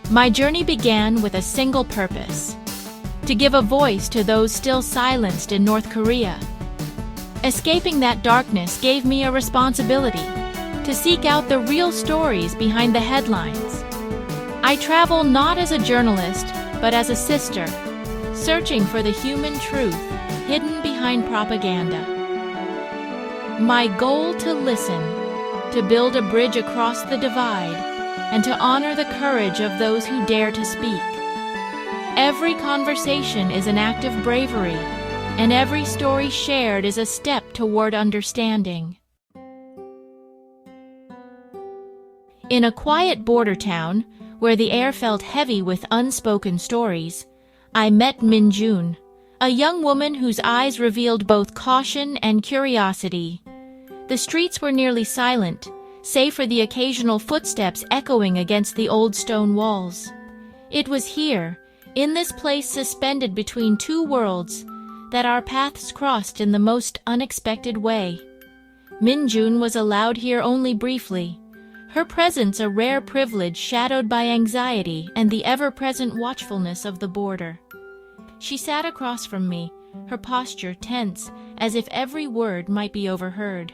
My journey began with a single purpose: to give a voice to those still silenced in North Korea. Escaping that darkness gave me a responsibility to seek out the real stories behind the headlines. I travel not as a journalist, but as a sister, searching for the human truth hidden behind propaganda. My goal: to listen, to build a bridge across the divide, and to honor the courage of those who dare to speak. Every conversation is an act of bravery, and every story shared is a step toward understanding. In a quiet border town, where the air felt heavy with unspoken stories, I met Minjun, a young woman whose eyes revealed both caution and curiosity. The streets were nearly silent, save for the occasional footsteps echoing against the old stone walls. It was here, in this place suspended between two worlds, that our paths crossed in the most unexpected way. Minjun was allowed here only briefly, her presence a rare privilege shadowed by anxiety and the ever-present watchfulness of the border. She sat across from me, her posture tense, as if every word might be overheard.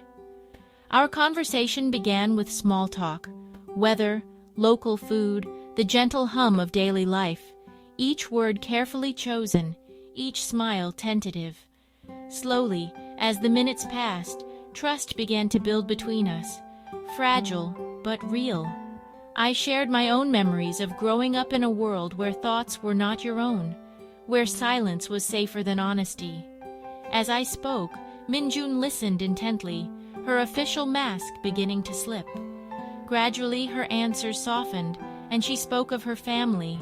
Our conversation began with small talk: weather, local food, the gentle hum of daily life, each word carefully chosen, each smile tentative. Slowly, as the minutes passed, trust began to build between us, fragile but real. I shared my own memories of growing up in a world where thoughts were not your own, where silence was safer than honesty. As I spoke, Minjun listened intently, her official mask beginning to slip. Gradually, her answers softened, and she spoke of her family,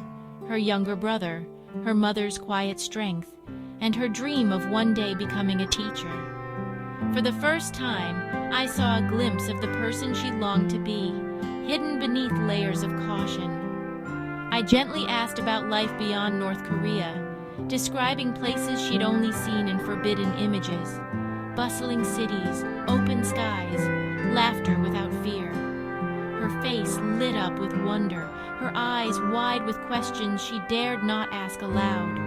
her younger brother, her mother's quiet strength, and her dream of one day becoming a teacher. For the first time, I saw a glimpse of the person she longed to be, hidden beneath layers of caution. I gently asked about life beyond North Korea, describing places she'd only seen in forbidden images: bustling cities, open skies, laughter without fear. Her face lit up with wonder, her eyes wide with questions she dared not ask aloud.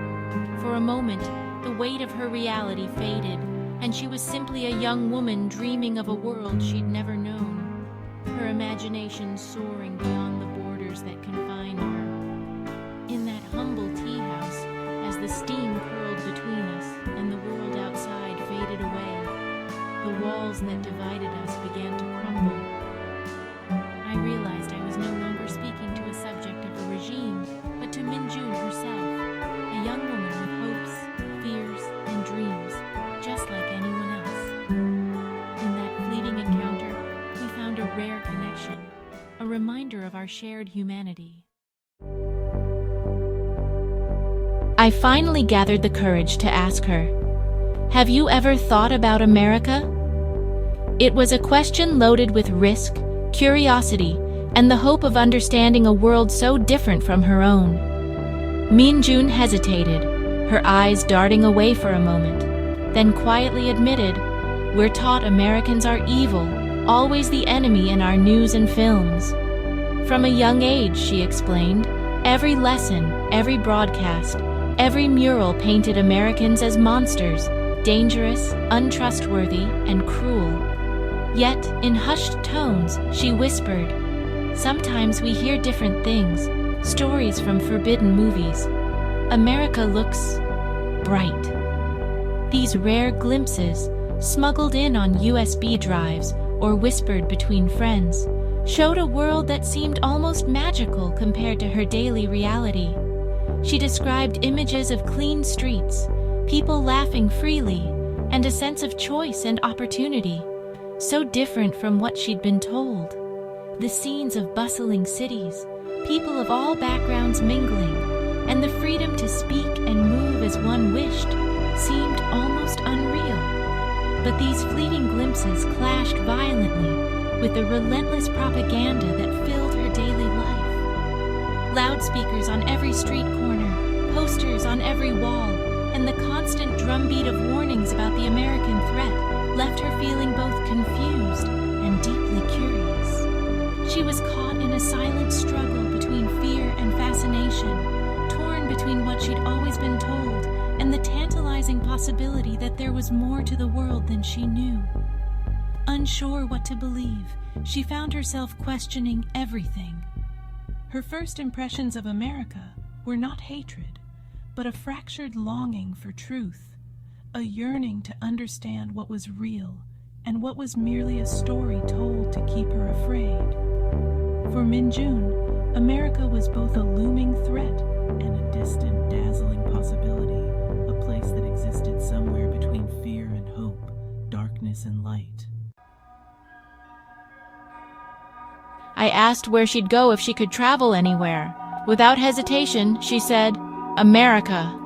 For a moment, the weight of her reality faded, and she was simply a young woman dreaming of a world she'd never known, her imagination soaring beyond the borders that confined her. In that humble tea house, as the steam curled between us and the world outside faded away, the walls that divided us began to crumble. I realized I was no longer speaking to a subject of a regime, but to Minjun herself, a young woman with hopes, fears, and dreams, just like anyone else. In that fleeting encounter, we found a rare connection, a reminder of our shared humanity. I finally gathered the courage to ask her, "Have you ever thought about America?" It was a question loaded with risk, curiosity, and the hope of understanding a world so different from her own. Minjun hesitated, her eyes darting away for a moment, then quietly admitted, "We're taught Americans are evil, always the enemy in our news and films." From a young age, she explained, every lesson, every broadcast, every mural painted Americans as monsters, dangerous, untrustworthy, and cruel. Yet, in hushed tones, she whispered, "Sometimes we hear different things, stories from forbidden movies. America looks bright." These rare glimpses, smuggled in on USB drives or whispered between friends, showed a world that seemed almost magical compared to her daily reality. She described images of clean streets, people laughing freely, and a sense of choice and opportunity, so different from what she'd been told. The scenes of bustling cities, people of all backgrounds mingling, and the freedom to speak and move as one wished seemed almost unreal. But these fleeting glimpses clashed violently with the relentless propaganda that filled her daily life. Loudspeakers on every street corner, posters on every wall, and the constant drumbeat of warnings about the American threat left her feeling both confused and deeply curious. She was caught in a silent struggle between between fear and fascination, torn between what she'd always been told and the tantalizing possibility that there was more to the world than she knew. Unsure what to believe, she found herself questioning everything. Her first impressions of America were not hatred, but a fractured longing for truth, a yearning to understand what was real and what was merely a story told to keep her afraid. For Minjun, America was both a looming threat and a distant, dazzling possibility, a place that existed somewhere between fear and hope, darkness and light. I asked where she'd go if she could travel anywhere. Without hesitation, she said, America.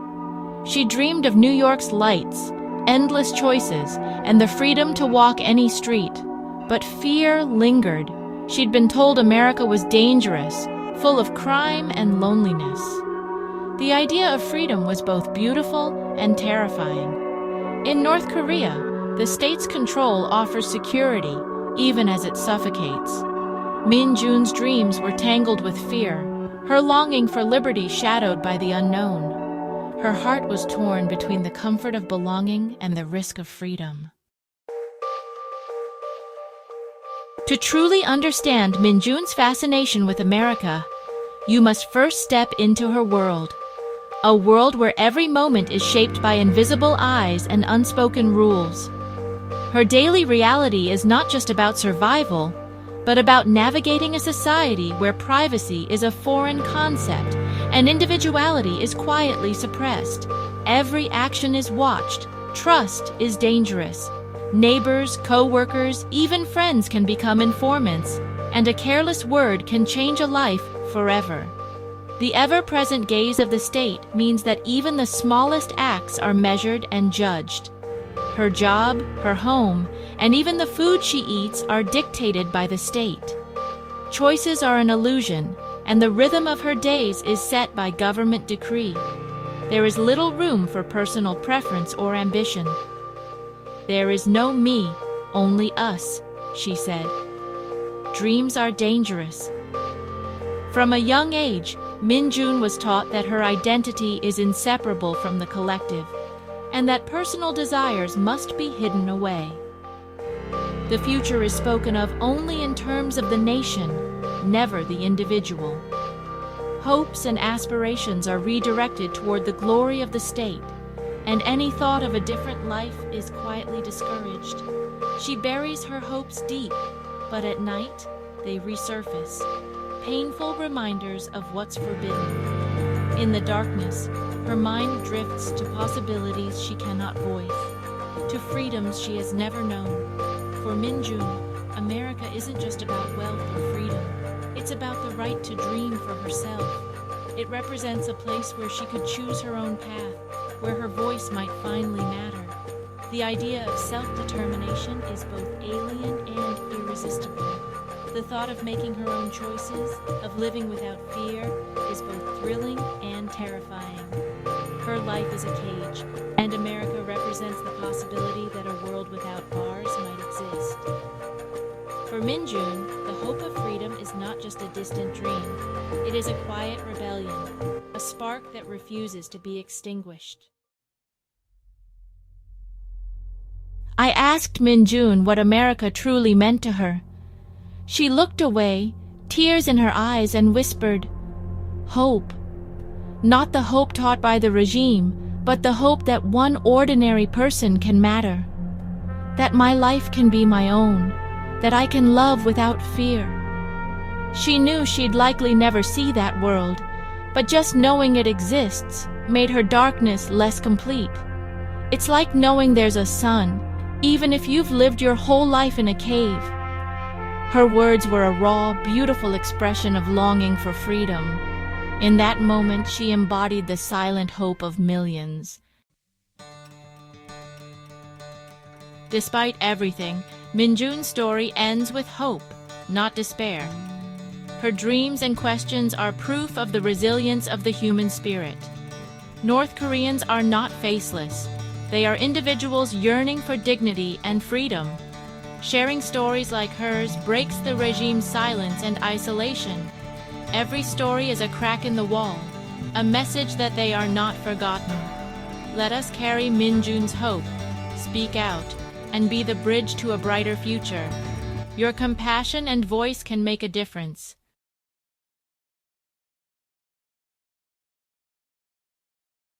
She dreamed of New York's lights, endless choices, and the freedom to walk any street. But fear lingered. She'd been told America was dangerous, full of crime and loneliness. The idea of freedom was both beautiful and terrifying. In North Korea, the state's control offers security, even as it suffocates. Min Jun's dreams were tangled with fear, her longing for liberty shadowed by the unknown. Her heart was torn between the comfort of belonging and the risk of freedom. To truly understand Min Jun's fascination with America, you must first step into her world. A world where every moment is shaped by invisible eyes and unspoken rules. Her daily reality is not just about survival, but about navigating a society where privacy is a foreign concept and individuality is quietly suppressed. Every action is watched. Trust is dangerous. Neighbors, co-workers, even friends can become informants, and a careless word can change a life forever. The ever-present gaze of the state means that even the smallest acts are measured and judged. Her job, her home, and even the food she eats are dictated by the state. Choices are an illusion, and the rhythm of her days is set by government decree. There is little room for personal preference or ambition. There is no me, only us, she said. Dreams are dangerous. From a young age, Min Jun was taught that her identity is inseparable from the collective, and that personal desires must be hidden away. The future is spoken of only in terms of the nation, never the individual. Hopes and aspirations are redirected toward the glory of the state, and any thought of a different life is quietly discouraged. She buries her hopes deep, but at night they resurface, painful reminders of what's forbidden. In the darkness, her mind drifts to possibilities she cannot voice, to freedoms she has never known. For Min Jun, America isn't just about wealth or freedom. It's about the right to dream for herself. It represents a place where she could choose her own path, where her voice might finally matter. The idea of self-determination is both alien and irresistible. The thought of making her own choices, of living without fear, is both thrilling and terrifying. Her life is a cage, and America represents the possibility that a world without bars might exist. For Min Jun, the hope of freedom is not just a distant dream. It is a quiet rebellion, a spark that refuses to be extinguished. I asked Min Jun what America truly meant to her. She looked away, tears in her eyes, and whispered, "Hope. Not the hope taught by the regime, but the hope that one ordinary person can matter. That my life can be my own. That I can love without fear." She knew she'd likely never see that world, but just knowing it exists made her darkness less complete. It's like knowing there's a sun, even if you've lived your whole life in a cave. Her words were a raw, beautiful expression of longing for freedom. In that moment, she embodied the silent hope of millions. Despite everything, Min Jun's story ends with hope, not despair. Her dreams and questions are proof of the resilience of the human spirit. North Koreans are not faceless. They are individuals yearning for dignity and freedom. Sharing stories like hers breaks the regime's silence and isolation. Every story is a crack in the wall, a message that they are not forgotten. Let us carry Minjun's hope, speak out, and be the bridge to a brighter future. Your compassion and voice can make a difference.